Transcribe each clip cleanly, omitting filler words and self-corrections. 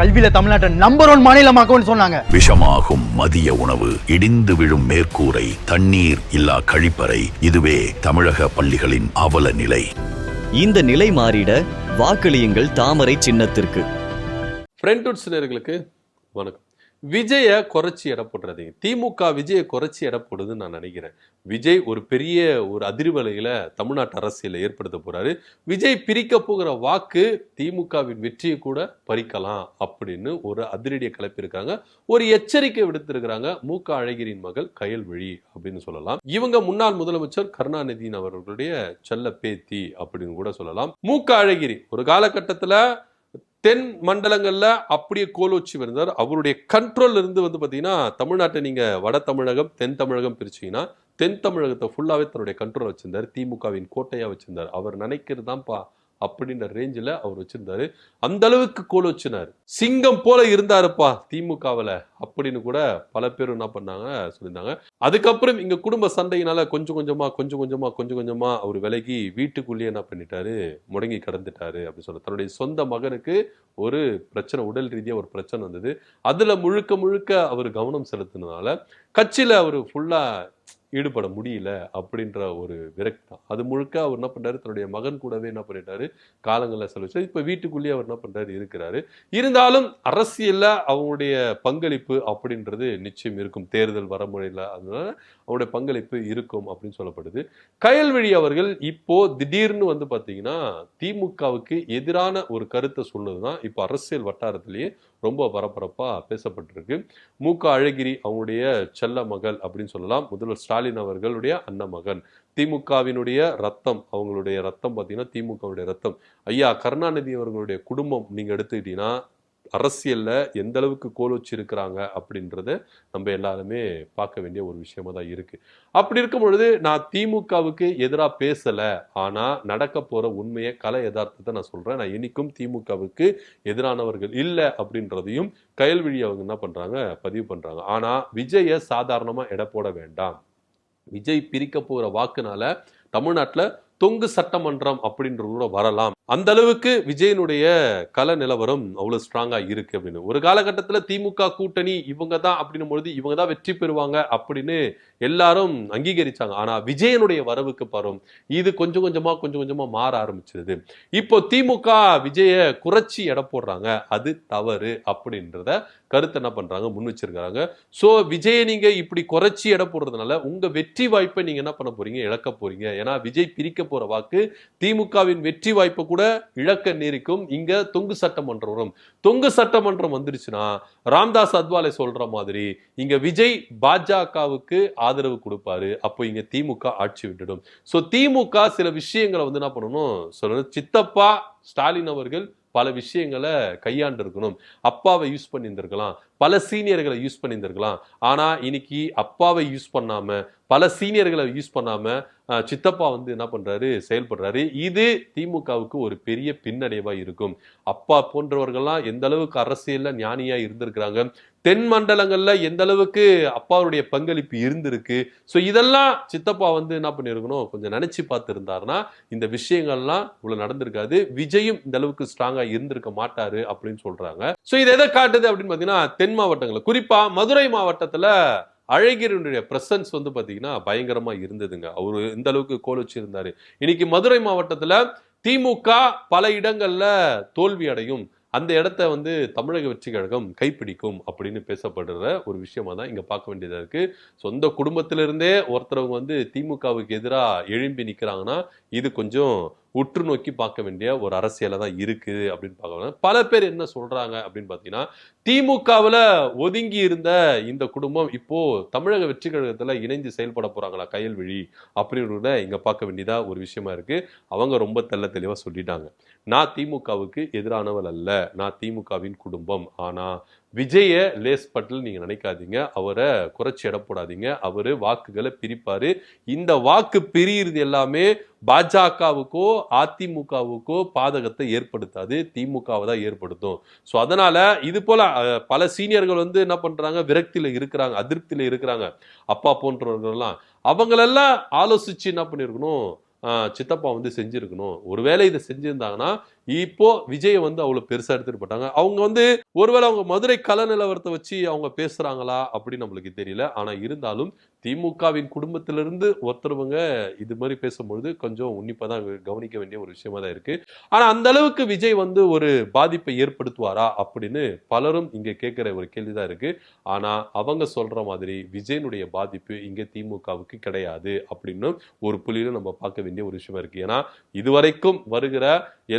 கல்வியில தமிழ்நாட்டை நம்பர் 1 மாநிலமாக்கும்னு சொன்னாங்க. விஷமாகும் மதிய உணவு, இடிந்து விழும் மேற்கூரை, தண்ணீர் இல்லா கழிப்பறை, இதுவே தமிழக பள்ளிகளின் அவல நிலை. இந்த நிலை மாறிட வாக்களியுங்கள் தாமரை சின்னத்திற்கு. ஃப்ரெண்ட்வுட்ஸ் நேயர்களுக்கு வணக்கம். விஜயை குறைச்சி எடை போடுறதீங்க. திமுக விஜயை குறைச்சி எடை போடுதுன்னு நான் நினைக்கிறேன். விஜய் ஒரு பெரிய அதிர்வலையில தமிழ்நாட்டு அரசியலை ஏற்படுத்த போறாரு. விஜய் பிரிக்க போகிற வாக்கு திமுகவின் வெற்றியை கூட பறிக்கலாம் அப்படின்னு ஒரு அதிரடியை கிளப்பியிருக்காங்க. ஒரு எச்சரிக்கை விடுத்திருக்கிறாங்க மு.க. அழகிரியின் மகள் கயல்விழி அப்படின்னு சொல்லலாம். இவங்க முன்னாள் முதலமைச்சர் கருணாநிதியின் அவர்களுடைய செல்ல பேத்தி அப்படின்னு கூட சொல்லலாம். மு.க. அழகிரி ஒரு காலகட்டத்துல தென் மண்டலங்கள்ல அப்படியே கோலோச்சி வந்தார். அவருடைய கண்ட்ரோல் இருந்து பாத்தீங்கன்னா தமிழ்நாட்டை நீங்க வட தமிழகம் தென் தமிழகம் பிரிச்சீங்கன்னா தென் தமிழகத்தை ஃபுல்லாவே தன்னுடைய கண்ட்ரோல் வச்சிருந்தார். திமுகவின் கோட்டையா வச்சிருந்தார். அவர் நினைக்கிறதுதான்ப்பா அப்படின்ற ரேஞ்சில் அவர் வச்சிருந்தாரு. அந்த அளவுக்கு கோலோச்சினார். சிங்கம் போல இருந்தாருப்பா திமுகவில் அப்படின்னு கூட பல பேர் என்ன பண்ணாங்க சொல்லியிருந்தாங்க. அதுக்கப்புறம் இங்க குடும்ப சண்டையினால கொஞ்சம் கொஞ்சமா அவர் விலகி வீட்டுக்குள்ளேயே என்ன பண்ணிட்டாரு, முடங்கி கிடந்துட்டாரு அப்படின்னு சொல்ல. தன்னுடைய சொந்த மகனுக்கு ஒரு பிரச்சனை, உடல் ரீதியா ஒரு பிரச்சனை வந்தது. அதுல முழுக்க அவர் கவனம் செலுத்தினதுனால கட்சியில அவர் ஃபுல்லா ஈடுபட முடியல அப்படின்ற ஒரு விரக்தி தான். அது முழுக்க அவர் என்ன பண்றாரு, தன்னுடைய மகன் கூடவே என்ன பண்ணிட்டாரு, காலங்களில் செலவிச்சு இப்ப வீட்டுக்குள்ளேயே அவர் என்ன பண்றாரு இருக்கிறாரு. இருந்தாலும் அரசியல்ல அவங்களுடைய பங்களிப்பு அப்படின்றது நிச்சயம் இருக்கும். தேர்தல் வரமுறையில் அதனால அவருடைய பங்களிப்பு இருக்கும் அப்படின்னு சொல்லப்படுது. கயல்விழி அவர்கள் இப்போ திடீர்னு பாத்தீங்கன்னா திமுகவுக்கு எதிரான ஒரு கருத்தை சொன்னதுதான் இப்போ அரசியல் வட்டாரத்திலேயே ரொம்ப பரபரப்பா பேசப்பட்டிருக்கு. மு.க. அழகிரி அவங்களுடைய செல்ல மகள் அப்படின்னு சொல்லலாம். முதல்வர் ஸ்டாலின் அவர்களுடைய அண்ணன் மகன். திமுகவினுடைய ரத்தம், அவங்களுடைய ரத்தம் பார்த்தீங்கன்னா திமுகவுடைய ரத்தம். ஐயா கருணாநிதி அவர்களுடைய குடும்பம் நீங்க எடுத்துக்கிட்டீங்கன்னா அரசியல்ல எந்த அளவுக்கு கோலோச்சி இருக்கிறாங்க அப்படின்றத நம்ம எல்லாருமே பார்க்க வேண்டிய ஒரு விஷயமா தான் இருக்கு. அப்படி இருக்கும் பொழுது நான் திமுகவுக்கு எதிராக பேசல, ஆனா நடக்க போற உண்மையை கலை யதார்த்தத்தை நான் சொல்றேன். நான் என்னைக்கும் திமுகவுக்கு எதிரானவர்கள் இல்லை அப்படின்றதையும் கயல்விழி அவங்க என்ன பண்றாங்க, பதிவு பண்றாங்க. ஆனா விஜயை சாதாரணமா எடை போட வேண்டாம். விஜய் பிரிக்க போகிற வாக்குனால தமிழ்நாட்டில் தொங்கு சட்டமன்றம் அப்படின்றது கூட வரலாம். அந்த அளவுக்கு விஜயனுடைய கள நிலவரம் அவ்வளவு ஸ்ட்ராங்கா இருக்கு அப்படின்னு. ஒரு காலகட்டத்தில் திமுக கூட்டணி இவங்க தான் அப்படின்னும் பொழுது இவங்க தான் வெற்றி பெறுவாங்க அப்படின்னு எல்லாரும் அங்கீகரிச்சாங்க. ஆனா விஜயனுடைய வரவுக்கு பாரும் இது கொஞ்சம் கொஞ்சமா மாற ஆரம்பிச்சிருது. இப்போ திமுக விஜய குறைச்சி எடை போடுறாங்க, அது தவறு அப்படின்றத கருத்து என்ன பண்றாங்க, முன் வச்சிருக்காங்க. சோ விஜயை நீங்க இப்படி குறைச்சி எடை போடுறதுனால உங்க வெற்றி வாய்ப்பை நீங்க என்ன பண்ண போறீங்க, இழக்க போறீங்க. ஏன்னா விஜய் பிரிக்க போற வாக்கு திமுகவின் வெற்றி வாய்ப்பை கூட இழக்க நேரிக்கும். இங்க தொங்கு சட்டமன்றம் வரும். தொங்கு சட்டமன்றம் வந்துருச்சுன்னா ராம்தாஸ் அத்வாலே சொல்ற மாதிரி இங்க விஜய் பாஜகவுக்கு ஆதரவு கொடுப்பாரு. அப்போ இங்க திமுக ஆட்சி விட்டுடும். சோ திமுக சில விஷயங்களை என்ன பண்ணணும் சொல்றது, சித்தப்பா ஸ்டாலின் அவர்கள் பல விஷயங்களை கையாண்டு இருக்கணும். அப்பாவை யூஸ் பண்ணியிருந்திருக்கலாம், பல சீனியர்களை யூஸ் பண்ணியிருந்திருக்கலாம். ஆனா இன்னைக்கு அப்பாவை யூஸ் பண்ணாம பல சீனியர்களை யூஸ் பண்ணாம சித்தப்பா என்ன பண்றாரு, செயல்படுறாரு. இது திமுகவுக்கு ஒரு பெரிய பின்னடைவா இருக்கும். அப்பா போன்றவர்கள்லாம் எந்த அளவுக்கு அரசியல்ல ஞானியா இருந்திருக்கிறாங்க, தென் மண்டலங்கள்ல எந்த அளவுக்கு அப்பாவுடைய பங்களிப்பு இருந்திருக்கு. ஸோ இதெல்லாம் சித்தப்பா என்ன பண்ணிருக்கணும், கொஞ்சம் நினைச்சு பார்த்து இருந்தாருன்னா இந்த விஷயங்கள்லாம் இவ்வளவு நடந்திருக்காது. விஜயும் இந்த அளவுக்கு ஸ்ட்ராங்கா இருந்திருக்க மாட்டாரு அப்படின்னு சொல்றாங்க. ஸோ இது எதை காட்டுது அப்படின்னு பாத்தீங்கன்னா தென் மாவட்டங்கள், குறிப்பா மதுரை மாவட்டத்துல அழகிரியுடைய பிரசன்ஸ் பாத்தீங்கன்னா பயங்கரமா இருந்ததுங்க. அவரு இந்த அளவுக்கு கோலோச்சி இருந்தாரு. இன்னைக்கு மதுரை மாவட்டத்துல திமுக பல இடங்கள்ல தோல்வி அடையும், அந்த இடத்த தமிழக வெற்றி கழகம் கைப்பிடிக்கும் அப்படின்னு பேசப்படுற ஒரு விஷயமா தான் இங்க பார்க்க வேண்டியதா இருக்கு. சொந்த குடும்பத்திலிருந்தே ஒருத்தரவங்க திமுகவுக்கு எதிராக எழும்பி நிக்கிறாங்கன்னா இது கொஞ்சம் உற்று நோக்கி பார்க்க வேண்டிய ஒரு அரசியல தான் இருக்குது அப்படின்னு பார்க்கலாம். பல பேர் என்ன சொல்றாங்க அப்படின்னு பாத்தீங்கன்னா திமுகவுல ஒதுங்கி இருந்த இந்த குடும்பம் இப்போ தமிழக வெற்றி கழகத்துல இணைந்து செயல்பட போறாங்களா கயல்விழி அப்படின்னு இங்க பார்க்க வேண்டியதா ஒரு விஷயமா இருக்கு. அவங்க ரொம்ப தெளிவா சொல்லிட்டாங்க, நான் திமுகவுக்கு எதிரானவள் அல்ல, நான் திமுகவின் குடும்பம். ஆனா விஜய லேஸ் பட்டில் நீங்க நினைக்காதீங்க, அவரை குறைச்சி எடை போடாதீங்க. அவரு வாக்குகளை பிரிப்பாரு. இந்த வாக்கு பிரியிறது எல்லாமே பாஜகவுக்கோ அதிமுகவுக்கோ பாதகத்தை ஏற்படுத்தாது, திமுகவை தான் ஏற்படுத்தும். ஸோ அதனால இது போல பல சீனியர்கள் என்ன பண்றாங்க, விரக்தியில இருக்கிறாங்க, அதிருப்தியில இருக்கிறாங்க. அப்பா போன்றவர்கள்லாம் அவங்களெல்லாம் ஆலோசிச்சு என்ன பண்ணிருக்கணும், சித்தப்பா வந்து செஞ்சிருக்கணும். ஒருவேளை இதை செஞ்சிருந்தாங்கன்னா இப்போ விஜய் வந்து அவ்வளவு பெருசா எடுத்துட்டு போட்டாங்க. அவங்க வந்து ஒருவேளை அவங்க மதுரை கள நிலவரத்தை வச்சு அவங்க பேசுறாங்களா அப்படின்னு நம்மளுக்கு தெரியல. ஆனா இருந்தாலும் திமுகவின் குடும்பத்திலிருந்து ஒருத்தருவங்க இது மாதிரி பேசும்பொழுது கொஞ்சம் உன்னிப்பா தான் கவனிக்க வேண்டிய ஒரு விஷயமா தான் இருக்கு. ஆனா அந்த அளவுக்கு விஜய் வந்து ஒரு பாதிப்பை ஏற்படுத்துவாரா அப்படின்னு பலரும் இங்க கேட்கிற ஒரு கேள்விதான் இருக்கு. ஆனா அவங்க சொல்ற மாதிரி விஜயனுடைய பாதிப்பு இங்க திமுகவுக்கு கிடையாது அப்படின்னு ஒரு புள்ளியில நம்ம பார்க்க வேண்டிய ஒரு விஷயமா இருக்கு. ஏன்னா இதுவரைக்கும் வருகிற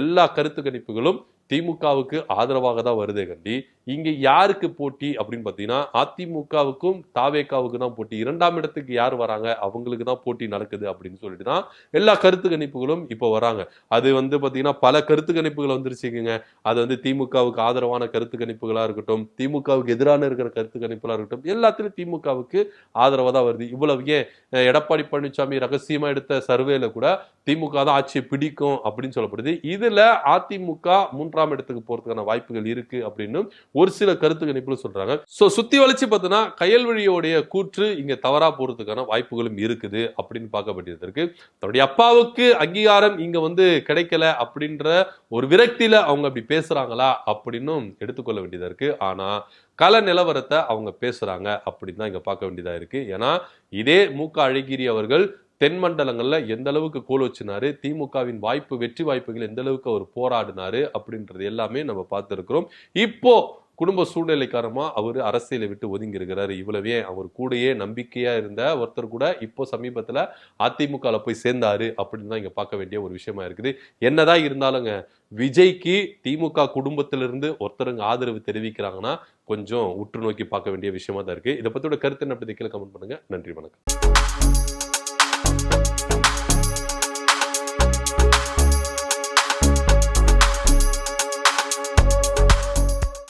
எல்லா கருத்து கணிப்புகளும் திமுகவுக்கு ஆதரவாக தான் வருதே கண்டி இங்க யாருக்கு போட்டி அப்படின்னு பாத்தீங்கன்னா அதிமுகவுக்கும் தாவேகாவுக்கு தான் போட்டி. 2ஆம் இடத்துக்கு யார் வராங்க அவங்களுக்கு தான் போட்டி நடக்குது அப்படின்னு சொல்லிட்டு தான் எல்லா கருத்து கணிப்புகளும் இப்போ வராங்க. அது வந்து பாத்தீங்கன்னா பல கருத்து கணிப்புகள் வந்துருச்சுங்க. அது வந்து திமுகவுக்கு ஆதரவான கருத்து கணிப்புகளா இருக்கட்டும், திமுகவுக்கு எதிரான இருக்கிற கருத்து கணிப்புகளா இருக்கட்டும், எல்லாத்திலும் திமுகவுக்கு ஆதரவா தான் வருது. இவ்வளவு ஏன் எடப்பாடி பழனிசாமி ரகசியமா எடுத்த சர்வேல கூட திமுக தான் ஆட்சியை பிடிக்கும் அப்படின்னு சொல்லப்படுது. இதுல அதிமுக 3ஆம் இடத்துக்கு போறதுக்கான வாய்ப்புகள் இருக்கு அப்படின்னு ஒரு சில கருத்து கணிப்புல சொல்றாங்க. சோ சுத்தி வளைச்சு பார்த்தோம்னா கயல்விழியோடைய கூற்று இங்க தவறா போறதுக்கான வாய்ப்புகளும் இருக்குது அப்படின்னு பார்க்கப்பட்டது இருக்கு. தன்னுடைய அப்பாவுக்கு அங்கீகாரம் இங்க வந்து கிடைக்கல அப்படின்ற ஒரு விரக்தியில அவங்க அப்படி பேசுறாங்களா அப்படின்னும் எடுத்துக்கொள்ள வேண்டியதா இருக்கு. ஆனா கள நிலவரத்தை அவங்க பேசுறாங்க அப்படின்னு தான் இங்க பார்க்க வேண்டியதா இருக்கு. ஏன்னா இதே மு.க. அழகிரி அவர்கள் தென் மண்டலங்கள்ல எந்த அளவுக்கு கோல் வச்சினாரு, திமுகவின் வெற்றி வாய்ப்புகள் எந்த அளவுக்கு அவர் போராடினாரு அப்படின்றது எல்லாமே நம்ம பார்த்திருக்கிறோம். இப்போ குடும்ப சூழ்நிலை காரணமா அவர் அரசியலை விட்டு ஒதுங்கி இருக்கிறாரு. இவ்வளவே அவர் கூடயே நம்பிக்கையா இருந்த ஒருத்தர் கூட இப்போ சமீபத்துல அதிமுகல போய் சேர்ந்தாரு அப்படின்னு தான் இங்க பார்க்க வேண்டிய ஒரு விஷயமா இருக்குது. என்னதான் இருந்தாலுங்க விஜய்க்கு திமுக குடும்பத்திலிருந்து ஒருத்தருங்க ஆதரவு தெரிவிக்கிறாங்கன்னா கொஞ்சம் உற்று நோக்கி பார்க்க வேண்டிய விஷயமா தான் இருக்கு. இதை பத்தியோட கருத்து என்ன அப்படி கீழே கமெண்ட் பண்ணுங்க. நன்றி, வணக்கம்.